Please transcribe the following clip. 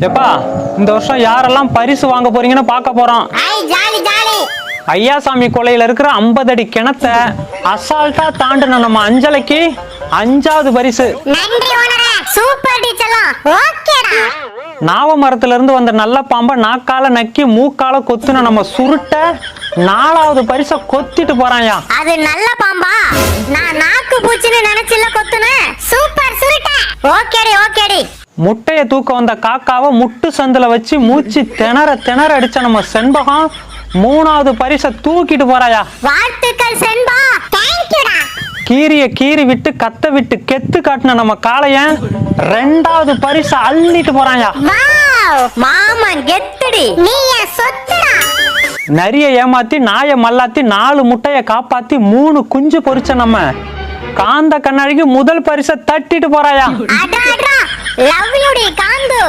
எப்பா இந்த வருஷம் யாரெல்லாம் பரிசு வாங்க போறீங்கன்னு பார்க்க போறோம். ஐயாசாமி கொலையில இருக்கிற 50 அடி கிணத்தை அசால்ட்டா தாண்டின நம்ம அஞ்சலைக்கு 5வது பரிசு. நாவ மரத்துல இருந்து வந்த நல்ல பாம்பை நாக்கால நக்கி மூக்கால கொத்துன நம்ம சுருட்ட 4வது பரிசை கொத்திட்டு போறாயா. அது நல்ல பாம்பா? நான் நாக்கு பூச்சின்னு நினைச்சில கொத்துனேன். சூப்பர் சுருட்ட. ஓகேடி ஓகேடி. முட்டைய தூக்க வந்த காக்காவை முட்டு சந்துல வச்சு மூச்சு திணற அடிச்ச நம்ம செண்பகம் 3வது பரிசை தூக்கிட்டு போறாயா. வாழ்த்துக்கள் செண்பா. தேங்க்யூடா. கீரி விட்டு கத்த விட்டு கெத்து காட்டின நம்ம காளையன் 2வது பரிசை அள்ளிட்டு போறாயா. மாமன் கெத்துடி. நீ என் சொத்துடா. நரிய ஏமாத்தி நாய மல்லாத்தி 4 முட்டைய காப்பாத்தி 3 குஞ்சு பொரிச்ச நம்ம காந்த கண்ணாடிக்கு முதல் பரிசை தட்டிட்டு போறாயா. லவ் யூ டி காந்து.